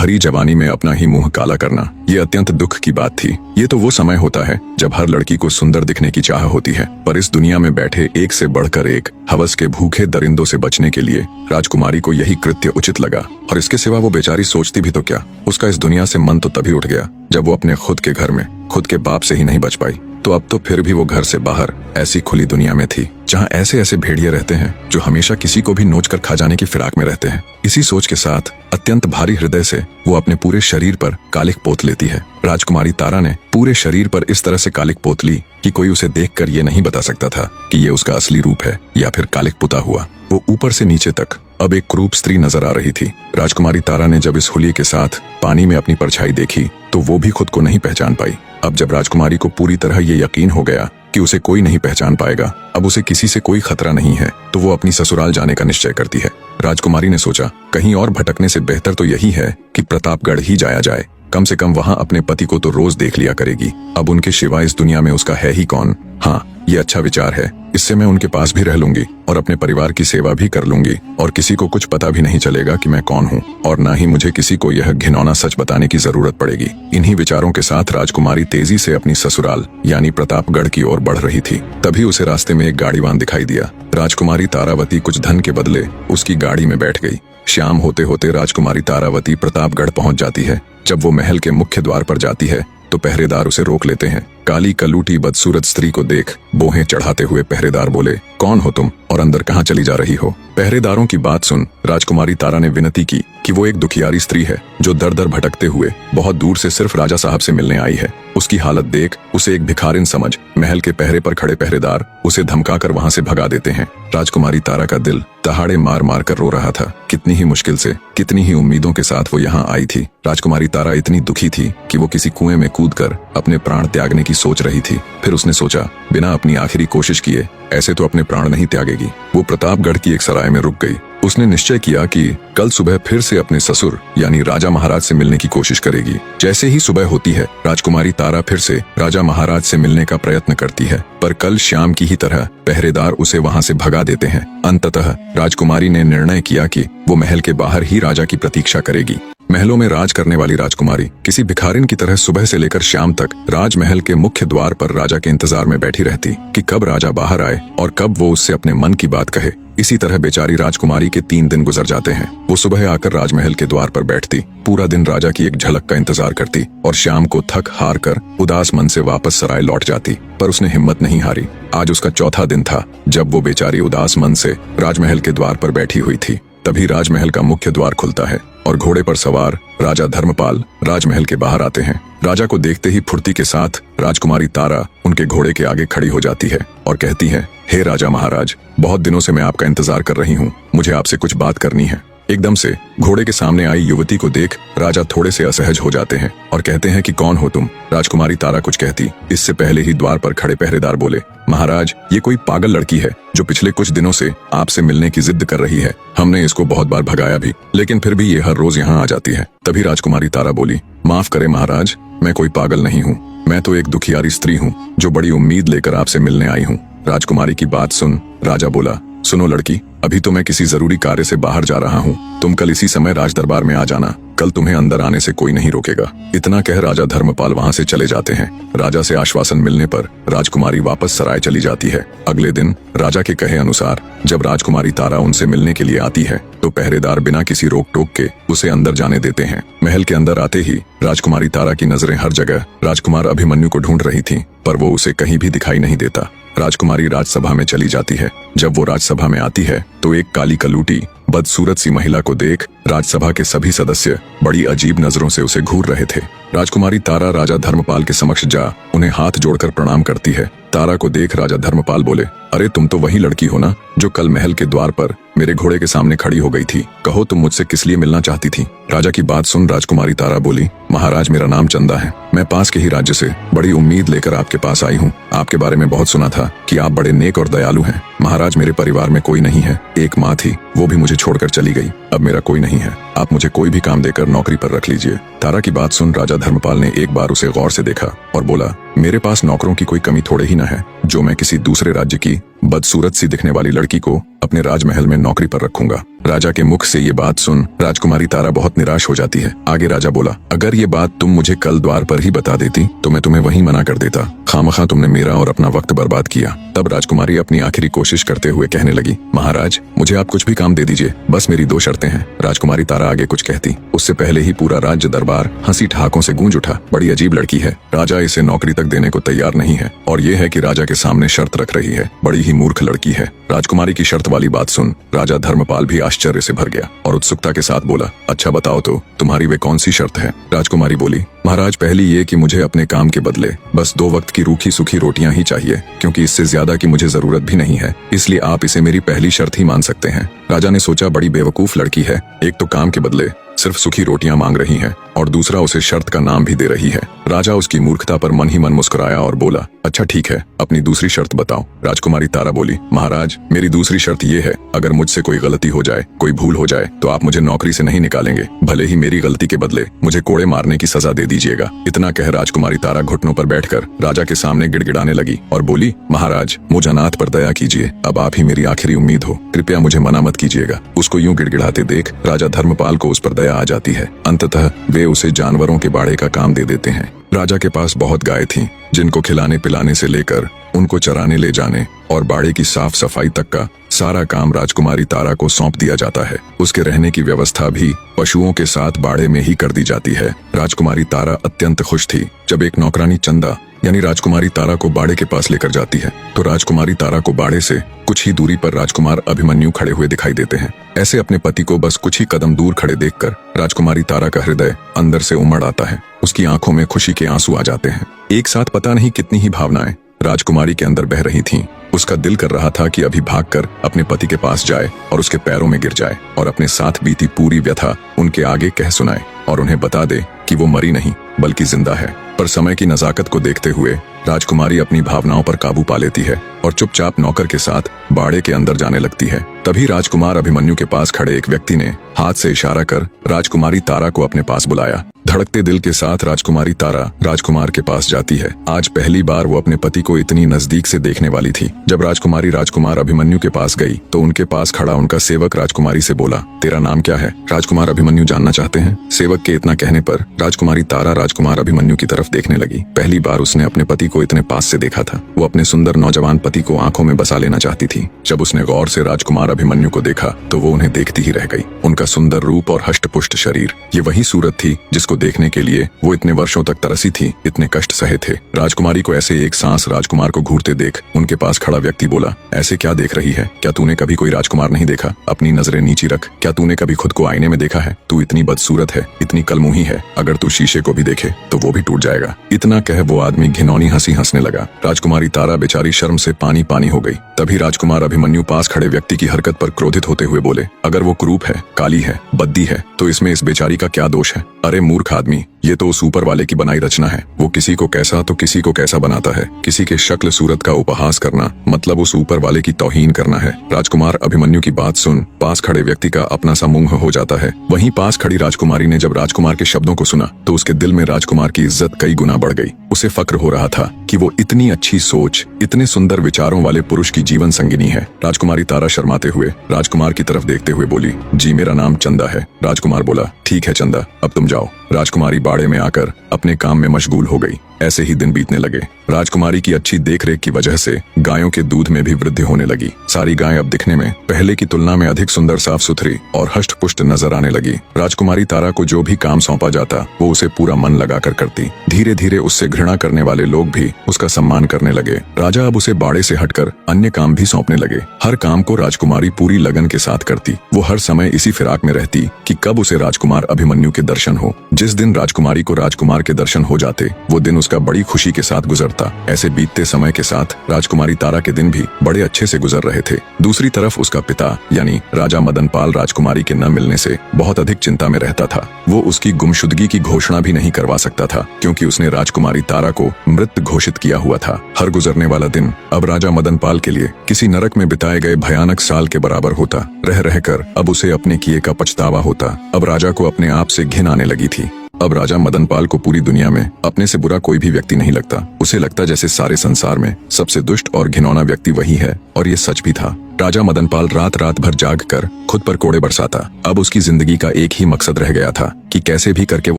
भरी जवानी में अपना ही मुंह काला करना, ये अत्यंत दुख की बात थी। ये तो वो समय होता है जब हर लड़की को सुंदर दिखने की चाह होती है, पर इस दुनिया में बैठे एक से बढ़कर एक हवस के भूखे दरिंदों से बचने के लिए राजकुमारी को यही कृत्य उचित लगा। और इसके सिवा वो बेचारी सोचती भी तो क्या, उसका इस दुनिया से मन तो तभी उठ गया जब वो अपने खुद के घर में खुद के बाप से ही नहीं बच पाई। तो अब तो फिर भी वो घर से बाहर ऐसी खुली दुनिया में थी जहाँ ऐसे ऐसे भेड़िए रहते हैं जो हमेशा किसी को भी नोच कर खा जाने की फिराक में रहते हैं। इसी सोच के साथ अत्यंत भारी हृदय से वो अपने पूरे शरीर पर कालिक पोत लेती है। राजकुमारी तारा ने पूरे शरीर पर इस तरह से कालिक पोत ली कि कोई उसे देखकर ये नहीं बता सकता था कि ये उसका असली रूप है या फिर कालिक पुता हुआ। वो ऊपर से नीचे तक अब एक क्रूप स्त्री नजर आ रही थी। राजकुमारी तारा ने जब इस हुलिये के साथ पानी में अपनी परछाई देखी तो वो भी खुद को नहीं पहचान पाई। अब जब राजकुमारी को पूरी तरह ये यकीन हो गया कि उसे कोई नहीं पहचान पाएगा, अब उसे किसी से कोई खतरा नहीं है, तो वो अपनी ससुराल जाने का निश्चय करती है। राजकुमारी ने सोचा कहीं और भटकने से बेहतर तो यही है कि प्रतापगढ़ ही जाया जाए। कम से कम वहाँ अपने पति को तो रोज देख लिया करेगी। अब उनके सिवा इस दुनिया में उसका है ही कौन। हाँ, ये अच्छा विचार है। इससे मैं उनके पास भी रह लूंगी और अपने परिवार की सेवा भी कर लूंगी और किसी को कुछ पता भी नहीं चलेगा कि मैं कौन हूँ, और न ही मुझे किसी को यह घिनौना सच बताने की जरूरत पड़ेगी। इन्हीं विचारों के साथ राजकुमारी तेजी से अपनी ससुराल यानी प्रतापगढ़ की ओर बढ़ रही थी। तभी उसे रास्ते में एक गाड़ीवान दिखाई दिया। राजकुमारी तारावती कुछ धन के बदले उसकी गाड़ी में बैठ गई। शाम होते होते राजकुमारी तारावती प्रतापगढ़ पहुंच जाती है। जब वो महल के मुख्य द्वार पर जाती है तो पहरेदार उसे रोक लेते हैं। काली कलूटी बदसूरत स्त्री को देख बोहें चढ़ाते हुए पहरेदार बोले, कौन हो तुम और अंदर कहाँ चली जा रही हो? पहरेदारों की बात सुन राजकुमारी तारा ने विनती की कि वो एक दुखियारी स्त्री है जो दर दर भटकते हुए बहुत दूर से सिर्फ राजा साहब से मिलने आई है। उसकी हालत देख उसे एक भिखारिन समझ महल के पहरे पर खड़े पहरेदार उसे धमकाकर वहां से भगा देते हैं। राजकुमारी तारा का दिल दहाड़े मार मार कर रो रहा था। कितनी ही मुश्किल से, कितनी ही उम्मीदों के साथ वो यहाँ आई थी। राजकुमारी तारा इतनी दुखी थी कि वो किसी कुएं में कूदकर अपने प्राण त्यागने की सोच रही थी। फिर उसने सोचा बिना अपनी आखिरी कोशिश किए ऐसे तो अपने प्राण नहीं त्यागेगी। वो प्रतापगढ़ की एक सराय में रुक गई। उसने निश्चय किया कि कल सुबह फिर से अपने ससुर यानी राजा महाराज से मिलने की कोशिश करेगी। जैसे ही सुबह होती है राजकुमारी तारा फिर से राजा महाराज से मिलने का प्रयत्न करती है, पर कल शाम की ही तरह पहरेदार उसे वहां से भगा देते हैं। अंततः राजकुमारी ने निर्णय किया कि वो महल के बाहर ही राजा की प्रतीक्षा करेगी। महलों में राज करने वाली राजकुमारी किसी भिखारिन की तरह सुबह से लेकर शाम तक राजमहल के मुख्य द्वार पर राजा के इंतजार में बैठी रहती कि कब राजा बाहर आए और कब वो उससे अपने मन की बात कहे। इसी तरह बेचारी राजकुमारी के 3 दिन गुजर जाते हैं। वो सुबह आकर राजमहल के द्वार पर बैठती, पूरा दिन राजा की एक झलक का इंतजार करती और शाम को थक हार कर उदास मन से वापस सराय लौट जाती। पर उसने हिम्मत नहीं हारी। आज उसका चौथा दिन था जब वो बेचारी उदास मन से राजमहल के द्वार पर बैठी हुई थी। तभी राजमहल का मुख्य द्वार खुलता है और घोड़े पर सवार राजा धर्मपाल राजमहल के बाहर आते हैं। राजा को देखते ही फुर्ती के साथ राजकुमारी तारा उनके घोड़े के आगे खड़ी हो जाती है और कहती है, हे राजा महाराज, बहुत दिनों से मैं आपका इंतजार कर रही हूँ, मुझे आपसे कुछ बात करनी है। एकदम से घोड़े के सामने आई युवती को देख राजा थोड़े से असहज हो जाते हैं और कहते हैं कि कौन हो तुम? राजकुमारी तारा कुछ कहती, इससे पहले ही द्वार पर खड़े पहरेदार बोले, महाराज, ये कोई पागल लड़की है जो पिछले कुछ दिनों से आपसे मिलने की जिद कर रही है। हमने इसको बहुत बार भगाया भी, लेकिन फिर भी ये हर रोज यहाँ आ जाती है। तभी राजकुमारी तारा बोली, माफ करे महाराज, मैं कोई पागल नहीं हूँ, मैं तो एक दुखियारी स्त्री हूँ जो बड़ी उम्मीद लेकर आपसे मिलने आई हूँ। राजकुमारी की बात सुन राजा बोला, सुनो लड़की, अभी तो मैं किसी जरूरी कार्य से बाहर जा रहा हूँ, तुम कल इसी समय राज दरबार में आ जाना, कल तुम्हें अंदर आने से कोई नहीं रोकेगा। इतना कह राजा धर्मपाल वहां से चले जाते हैं। राजा से आश्वासन मिलने पर राजकुमारी वापस सराय चली जाती है। अगले दिन राजा के कहे अनुसार जब राजकुमारी तारा उनसे मिलने के लिए आती है तो पहरेदार बिना किसी रोक टोक के उसे अंदर जाने देते हैं। महल के अंदर आते ही राजकुमारी तारा की नजरें हर जगह राजकुमार अभिमन्यु को ढूंढ रही थी, पर वो उसे कहीं भी दिखाई नहीं देता। राजकुमारी राजसभा में चली जाती है। जब वो राजसभा में आती है तो एक काली कलूटी बदसूरत सी महिला को देख राजसभा के सभी सदस्य बड़ी अजीब नजरों से उसे घूर रहे थे। राजकुमारी तारा राजा धर्मपाल के समक्ष जा उन्हें हाथ जोड़कर प्रणाम करती है। तारा को देख राजा धर्मपाल बोले, अरे तुम तो वही लड़की हो ना जो कल महल के द्वार पर मेरे घोड़े के सामने खड़ी हो गई थी, कहो तुम मुझसे किस लिए मिलना चाहती थी? राजा की बात सुन राजकुमारी तारा बोली, महाराज, मेरा नाम चंदा है, मैं पास के ही राज्य से बड़ी उम्मीद लेकर आपके पास आई हूँ। आपके बारे में बहुत सुना था कि आप बड़े नेक और दयालु हैं। महाराज, मेरे परिवार में कोई नहीं है, एक माँ थी, वो भी मुझे छोड़कर चली गई, अब मेरा कोई नहीं है, आप मुझे कोई भी काम देकर नौकरी पर रख लीजिए। तारा की बात सुन राजा धर्मपाल ने एक बार उसे गौर से देखा और बोला, मेरे पास नौकरों की कोई कमी थोड़े ही न है जो मैं किसी दूसरे राज्य की बदसूरत सी दिखने वाली लड़की को अपने राजमहल में नौकरी पर रखूंगा। राजा के मुख से ये बात सुन राजकुमारी तारा बहुत निराश हो जाती है। आगे राजा बोला, अगर ये बात तुम मुझे कल द्वार पर ही बता देती तो मैं तुम्हें वहीं मना कर देता। खामखा तुमने मेरा और अपना वक्त बर्बाद किया। तब राजकुमारी अपनी आखिरी कोशिश करते हुए कहने लगी, महाराज मुझे आप कुछ भी काम दे दीजिए, बस मेरी 2 शर्तें हैं। राजकुमारी तारा आगे कुछ कहती, उससे पहले ही पूरा राज्य दरबार हंसी ठहाकों से गूंज उठा। बड़ी अजीब लड़की है, राजा इसे नौकरी तक देने को तैयार नहीं है और ये है कि राजा के सामने शर्त रख रही है। बड़ी ही मूर्ख लड़की है। राजकुमारी की शर्त वाली बात सुन राजा धर्मपाल भी आश्चर्य से भर गया और उत्सुकता के साथ बोला, अच्छा बताओ तो तुम्हारी वे कौन सी शर्त है? राजकुमारी बोली, महाराज पहली ये कि मुझे अपने काम के बदले बस 2 वक्त की रूखी सूखी रोटियां ही चाहिए, क्योंकि इससे ज्यादा की मुझे जरूरत भी नहीं है, इसलिए आप इसे मेरी पहली शर्त ही मान सकते हैं। राजा ने सोचा, बड़ी बेवकूफ लड़की है, एक तो काम के बदले सिर्फ सूखी रोटियां मांग रही है और दूसरा उसे शर्त का नाम भी दे रही है। राजा उसकी मूर्खता पर मन ही मन मुस्कुराया और बोला, अच्छा ठीक है, अपनी दूसरी शर्त बताओ। राजकुमारी तारा बोली, महाराज मेरी दूसरी शर्त ये है, अगर मुझसे कोई गलती हो जाए, कोई भूल हो जाए तो आप मुझे नौकरी से नहीं निकालेंगे, भले ही मेरी गलती के बदले मुझे कोड़े मारने की सजा दे दीजिएगा। इतना कह राजकुमारी तारा घुटनों पर बैठकर राजा के सामने गिड़गिड़ाने लगी और बोली, महाराज मुझ अनाथ पर दया कीजिए, अब आप ही मेरी आखिरी उम्मीद हो, कृपया मुझे मना मत कीजिएगा। उसको यूं गिड़गिड़ाते देख राजा धर्मपाल को उस पर दया आ जाती है। अंततः वे उसे जानवरों के बाड़े का काम दे देते हैं। राजा के पास बहुत गाय थीं, जिनको खिलाने पिलाने से लेकर उनको चराने ले जाने और बाड़े की साफ सफाई तक का सारा काम राजकुमारी तारा को सौंप दिया जाता है। उसके रहने की व्यवस्था भी पशुओं के साथ बाड़े में ही कर दी जाती है। राजकुमारी तारा अत्यंत खुश थी। जब एक नौकरानी चंदा यानी राजकुमारी तारा को बाड़े के पास लेकर जाती है तो राजकुमारी तारा को बाड़े से कुछ ही दूरी पर राजकुमार अभिमन्यु खड़े हुए दिखाई देते हैं। ऐसे अपने पति को बस कुछ ही कदम दूर खड़े देखकर राजकुमारी तारा का हृदय अंदर से उमड़ आता है। उसकी आंखों में खुशी के आंसू आ जाते हैं। एक साथ पता नहीं कितनी ही भावनाएं राजकुमारी के अंदर बह रही थीं। उसका दिल कर रहा था कि अभी भागकर अपने पति के पास जाए और उसके पैरों में गिर जाए और अपने साथ बीती पूरी व्यथा उनके आगे कह सुनाए और उन्हें बता दे कि वो मरी नहीं बल्कि जिंदा है। पर समय की नजाकत को देखते हुए राजकुमारी अपनी भावनाओं पर काबू पा लेती है और चुपचाप नौकर के साथ बाड़े के अंदर जाने लगती है। तभी राजकुमार अभिमन्यु के पास खड़े एक व्यक्ति ने हाथ से इशारा कर राजकुमारी तारा को अपने पास बुलाया। धड़कते दिल के साथ राजकुमारी तारा राजकुमार के पास जाती है। आज पहली बार वो अपने पति को इतनी नजदीक से देखने वाली थी। जब राजकुमारी राजकुमार अभिमन्यु के पास गई तो उनके पास खड़ा उनका सेवक राजकुमारी से बोला, तेरा नाम क्या है? राजकुमार अभिमन्यु जानना चाहते हैं। सेवक के इतना कहने पर राजकुमारी तारा राजकुमार अभिमन्यु की तरफ देखने लगी। पहली बार उसने अपने पति को इतने पास से देखा था। वो अपने सुंदर नौजवान पति को आंखों में बसा लेना चाहती थी। जब उसने गौर से राजकुमार अभिमन्यु को देखा तो वो उन्हें देखती ही रह गई। उनका सुंदर रूप और हष्ट-पुष्ट शरीर, ये वही सूरत थी जिसको देखने के लिए वो इतने वर्षों तक तरसी थी, इतने कष्ट सहे थे। राजकुमारी को ऐसे एक सांस राजकुमार को घूरते देख उनके पास खड़ा व्यक्ति बोला, ऐसे क्या देख रही है? क्या तूने कभी कोई राजकुमार नहीं देखा? अपनी नजरें नीची रख। क्या तूने कभी खुद को आईने में देखा है? तू इतनी बदसूरत है, इतनी कलमुही है, अगर तू शीशे को भी देखे तो वो भी टूट जाएगा। इतना कह वो आदमी घिनौनी हंसी हंसने लगा। राजकुमारी तारा बेचारी शर्म से पानी पानी हो गई। तभी राजकुमार अभिमन्यु पास खड़े व्यक्ति की हरकत पर क्रोधित होते हुए बोले, अगर वो कुरूप है, काली है, बद्दी है तो इसमें इस बेचारी का क्या दोष है? अरे मूर्ख आदमी, ये तो उस ऊपर वाले की बनाई रचना है। वो किसी को कैसा तो किसी को कैसा बनाता है। किसी के शक्ल सूरत का उपहास करना मतलब उस ऊपर वाले की तौहीन करना है। राजकुमार अभिमन्यु की बात सुन पास खड़े व्यक्ति का अपना सा मुंह हो जाता है। वहीं पास खड़ी राजकुमारी ने जब राजकुमार के शब्दों को सुना तो उसके दिल में राजकुमार की इज्जत कई गुना बढ़ गई। उसे फक्र हो रहा था कि वो इतनी अच्छी सोच, इतने सुंदर विचारों वाले पुरुष की जीवन संगिनी है। राजकुमारी तारा शर्माते हुए राजकुमार की तरफ देखते हुए बोली, जी मेरा नाम चंदा है। राजकुमार बोला, ठीक है चंदा, अब तुम जाओ। राजकुमारी बाड़े में आकर अपने काम में मशगूल हो गई। ऐसे ही दिन बीतने लगे। राजकुमारी की अच्छी देखरेख की वजह से गायों के दूध में भी वृद्धि होने लगी। सारी गायें अब दिखने में पहले की तुलना में अधिक सुंदर, साफ सुथरी और हष्ट पुष्ट नजर आने लगी। राजकुमारी तारा को जो भी काम सौंपा जाता वो उसे पूरा मन लगाकर करती। धीरे धीरे उससे घृणा करने वाले लोग भी उसका सम्मान करने लगे। राजा अब उसे बाड़े से हटकर अन्य काम भी सौंपने लगे। हर काम को राजकुमारी पूरी लगन के साथ करती। वो हर समय इसी फिराक में रहती कि कब उसे राजकुमार अभिमन्यु के दर्शन हो। जिस दिन राजकुमारी को राजकुमार के दर्शन हो जाते वो दिन उसका बड़ी खुशी के साथ गुजरता। ऐसे बीतते समय के साथ राजकुमारी तारा के दिन भी बड़े अच्छे से गुजर रहे थे। दूसरी तरफ उसका पिता यानी राजा मदनपाल राजकुमारी के न मिलने से बहुत अधिक चिंता में रहता था। वो उसकी गुमशुदगी की घोषणा भी नहीं करवा सकता था क्योंकि उसने राजकुमारी तारा को मृत घोषित किया हुआ था। हर गुजरने वाला दिन अब राजा मदनपाल के लिए किसी नरक में बिताए गए भयानक साल के बराबर होता। रह रहकर अब उसे अपने किए का पछतावा होता। अब राजा को अपने आप से घिन आने लगी थी। अब राजा मदनपाल को पूरी दुनिया में अपने से बुरा कोई भी व्यक्ति नहीं लगता। उसे लगता जैसे सारे संसार में सबसे दुष्ट और घिनौना व्यक्ति वही है, और ये सच भी था। राजा मदनपाल रात रात भर जाग कर खुद पर कोड़े बरसाता। अब उसकी जिंदगी का एक ही मकसद रह गया था कि कैसे भी करके